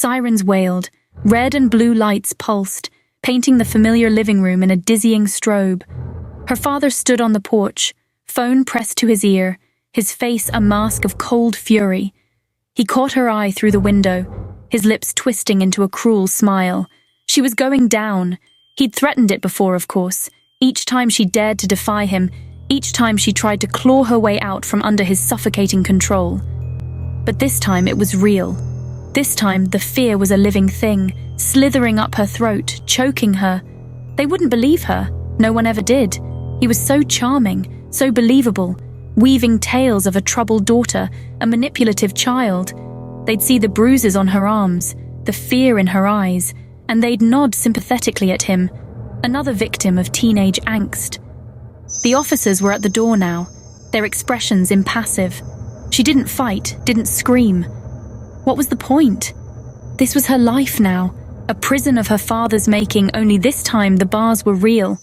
Sirens wailed, red and blue lights pulsed, painting the familiar living room in a dizzying strobe. Her father stood on the porch, phone pressed to his ear, his face a mask of cold fury. He caught her eye through the window, his lips twisting into a cruel smile. She was going down. He'd threatened it before, of course. Each time she dared to defy him, each time she tried to claw her way out from under his suffocating control. But this time it was real. This time the fear was a living thing, slithering up her throat, choking her. They wouldn't believe her. No one ever did. He was so charming, so believable, weaving tales of a troubled daughter, a manipulative child. They'd see the bruises on her arms, the fear in her eyes, and they'd nod sympathetically at him, another victim of teenage angst. The officers were at the door now, their expressions impassive. She didn't fight, didn't scream. What was the point? This was her life now, a prison of her father's making, only this time the bars were real.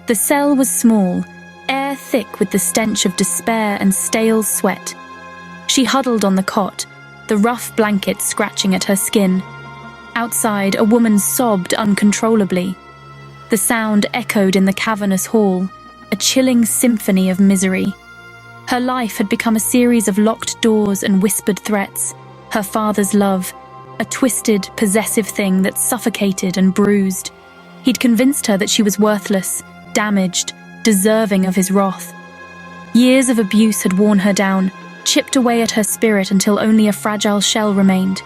The cell was small, air thick with the stench of despair and stale sweat. She huddled on the cot, the rough blanket scratching at her skin. Outside, a woman sobbed uncontrollably. The sound echoed in the cavernous hall, a chilling symphony of misery. Her life had become a series of locked doors and whispered threats. Her father's love, a twisted, possessive thing that suffocated and bruised. He'd convinced her that she was worthless, damaged, deserving of his wrath. Years of abuse had worn her down, chipped away at her spirit until only a fragile shell remained.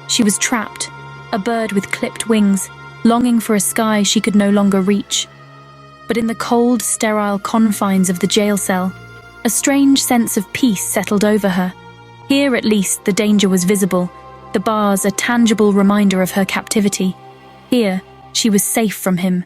She was trapped, a bird with clipped wings, longing for a sky she could no longer reach. But in the cold, sterile confines of the jail cell, a strange sense of peace settled over her. Here, at least, the danger was visible, the bars a tangible reminder of her captivity. Here, she was safe from him.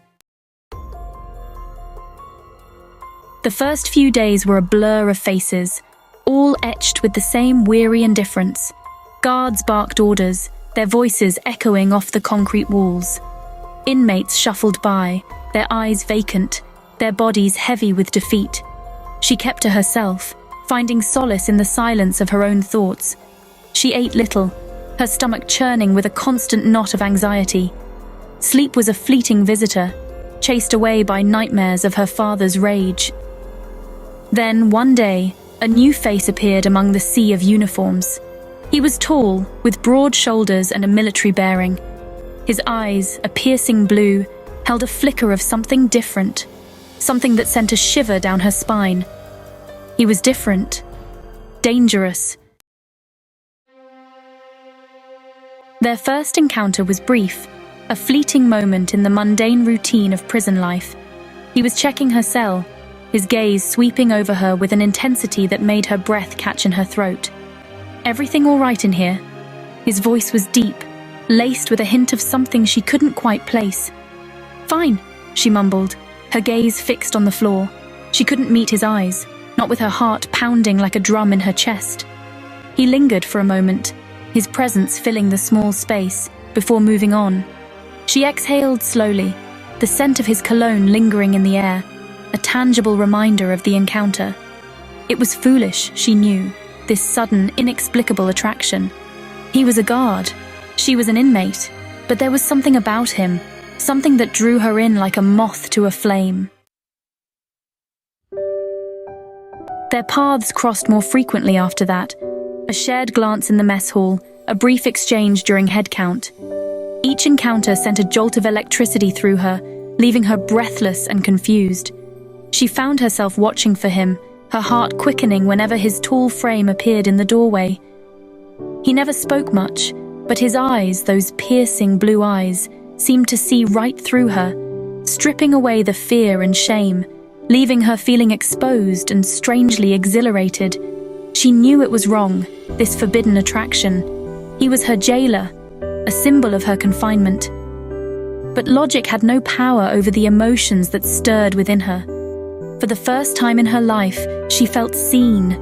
The first few days were a blur of faces, all etched with the same weary indifference. Guards barked orders, their voices echoing off the concrete walls. Inmates shuffled by, their eyes vacant, their bodies heavy with defeat. She kept to herself, finding solace in the silence of her own thoughts. She ate little, her stomach churning with a constant knot of anxiety. Sleep was a fleeting visitor, chased away by nightmares of her father's rage. Then, one day, a new face appeared among the sea of uniforms. He was tall, with broad shoulders and a military bearing. His eyes, a piercing blue, held a flicker of something different, something that sent a shiver down her spine. He was different, dangerous. Their first encounter was brief, a fleeting moment in the mundane routine of prison life. He was checking her cell, his gaze sweeping over her with an intensity that made her breath catch in her throat. "Everything all right in here?" His voice was deep, laced with a hint of something she couldn't quite place. "Fine," she mumbled, her gaze fixed on the floor. She couldn't meet his eyes, not with her heart pounding like a drum in her chest. He lingered for a moment, his presence filling the small space, before moving on. She exhaled slowly, the scent of his cologne lingering in the air, a tangible reminder of the encounter. It was foolish, she knew, this sudden, inexplicable attraction. He was a guard, she was an inmate, but there was something about him, something that drew her in like a moth to a flame. Their paths crossed more frequently after that, a shared glance in the mess hall, a brief exchange during head count. Each encounter sent a jolt of electricity through her, leaving her breathless and confused. She found herself watching for him, her heart quickening whenever his tall frame appeared in the doorway. He never spoke much, but his eyes, those piercing blue eyes, seemed to see right through her, stripping away the fear and shame, leaving her feeling exposed and strangely exhilarated. She knew it was wrong, this forbidden attraction. He was her jailer, a symbol of her confinement. But logic had no power over the emotions that stirred within her. For the first time in her life, she felt seen,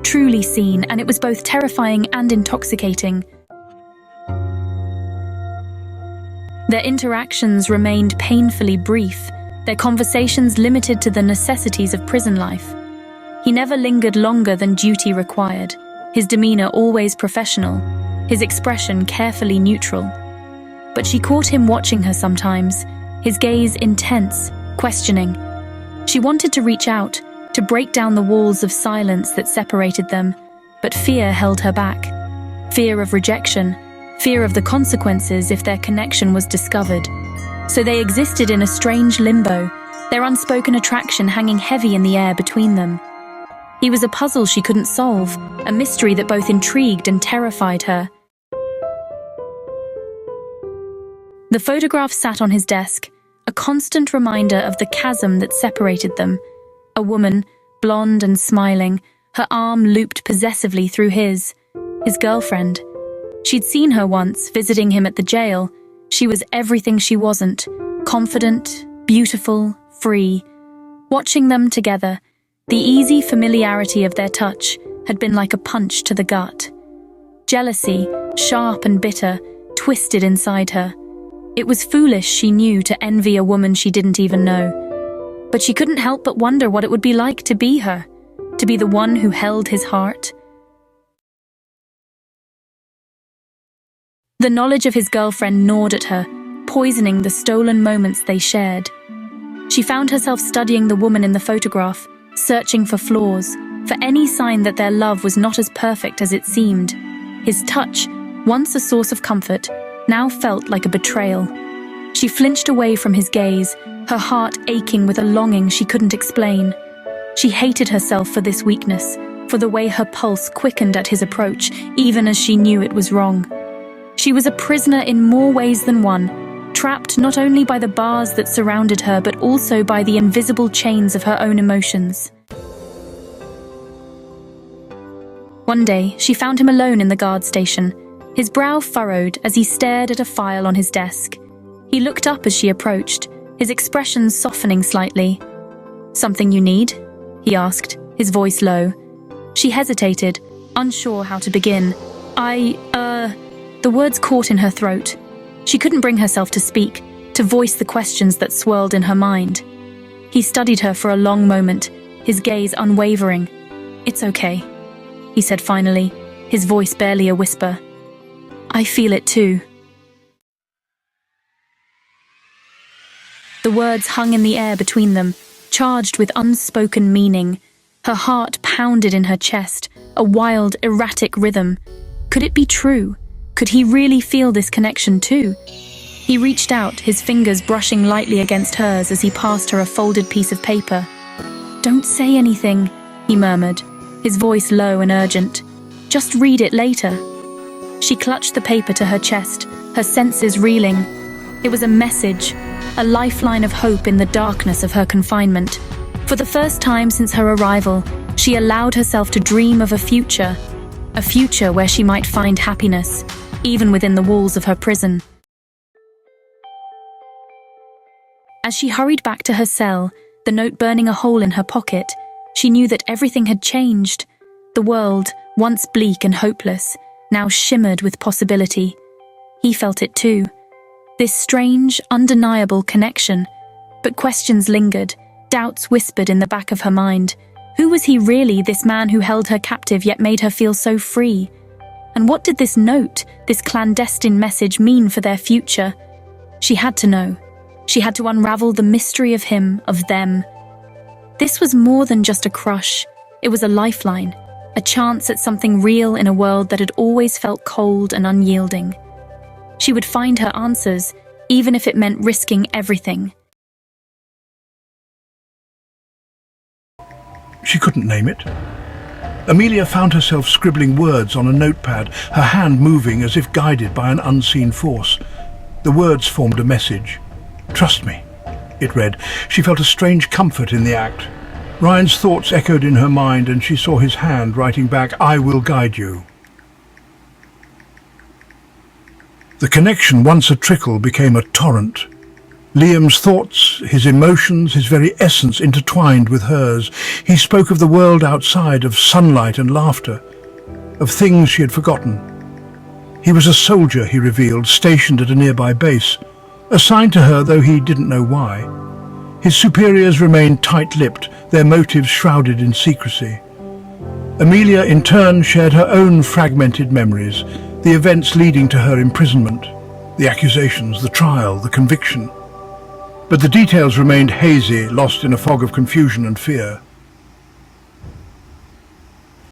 truly seen, and it was both terrifying and intoxicating. Their interactions remained painfully brief, their conversations limited to the necessities of prison life. He never lingered longer than duty required, his demeanor always professional, his expression carefully neutral. But she caught him watching her sometimes, his gaze intense, questioning. She wanted to reach out, to break down the walls of silence that separated them, but fear held her back. Fear of rejection, fear of the consequences if their connection was discovered. So they existed in a strange limbo, their unspoken attraction hanging heavy in the air between them. He was a puzzle she couldn't solve, a mystery that both intrigued and terrified her. The photograph sat on his desk, a constant reminder of the chasm that separated them. A woman, blonde and smiling, her arm looped possessively through his girlfriend. She'd seen her once, visiting him at the jail. She was everything she wasn't, confident, beautiful, free. Watching them together, the easy familiarity of their touch had been like a punch to the gut. Jealousy, sharp and bitter, twisted inside her. It was foolish, she knew, to envy a woman she didn't even know. But she couldn't help but wonder what it would be like to be her, to be the one who held his heart. The knowledge of his girlfriend gnawed at her, poisoning the stolen moments they shared. She found herself studying the woman in the photograph, searching for flaws, for any sign that their love was not as perfect as it seemed. His touch, once a source of comfort, now felt like a betrayal. She flinched away from his gaze, her heart aching with a longing she couldn't explain. She hated herself for this weakness, for the way her pulse quickened at his approach, even as she knew it was wrong. She was a prisoner in more ways than one, trapped not only by the bars that surrounded her, but also by the invisible chains of her own emotions. One day, she found him alone in the guard station, his brow furrowed as he stared at a file on his desk. He looked up as she approached, his expression softening slightly. "Something you need?" he asked, his voice low. She hesitated, unsure how to begin. The words caught in her throat. She couldn't bring herself to speak, to voice the questions that swirled in her mind. He studied her for a long moment, his gaze unwavering. "It's okay," he said finally, his voice barely a whisper. "I feel it too." The words hung in the air between them, charged with unspoken meaning. Her heart pounded in her chest, a wild, erratic rhythm. Could it be true? Could he really feel this connection too? He reached out, his fingers brushing lightly against hers as he passed her a folded piece of paper. "Don't say anything," he murmured, his voice low and urgent. "Just read it later." She clutched the paper to her chest, her senses reeling. It was a message, a lifeline of hope in the darkness of her confinement. For the first time since her arrival, she allowed herself to dream of a future where she might find happiness, even within the walls of her prison. As she hurried back to her cell, the note burning a hole in her pocket, she knew that everything had changed. The world, once bleak and hopeless, now shimmered with possibility. He felt it too. This strange, undeniable connection. But questions lingered, doubts whispered in the back of her mind. Who was he really, this man who held her captive yet made her feel so free? And what did this note, this clandestine message mean for their future? She had to know. She had to unravel the mystery of him, of them. This was more than just a crush. It was a lifeline, a chance at something real in a world that had always felt cold and unyielding. She would find her answers, even if it meant risking everything. She couldn't name it. Amelia found herself scribbling words on a notepad, her hand moving as if guided by an unseen force. The words formed a message. "Trust me," it read. She felt a strange comfort in the act. Ryan's thoughts echoed in her mind, and she saw his hand writing back, "I will guide you." The connection, once a trickle, became a torrent. Liam's thoughts, his emotions, his very essence intertwined with hers. He spoke of the world outside, of sunlight and laughter, of things she had forgotten. He was a soldier, he revealed, stationed at a nearby base, assigned to her though he didn't know why. His superiors remained tight-lipped, their motives shrouded in secrecy. Amelia in turn shared her own fragmented memories, the events leading to her imprisonment, the accusations, the trial, the conviction. But the details remained hazy, lost in a fog of confusion and fear.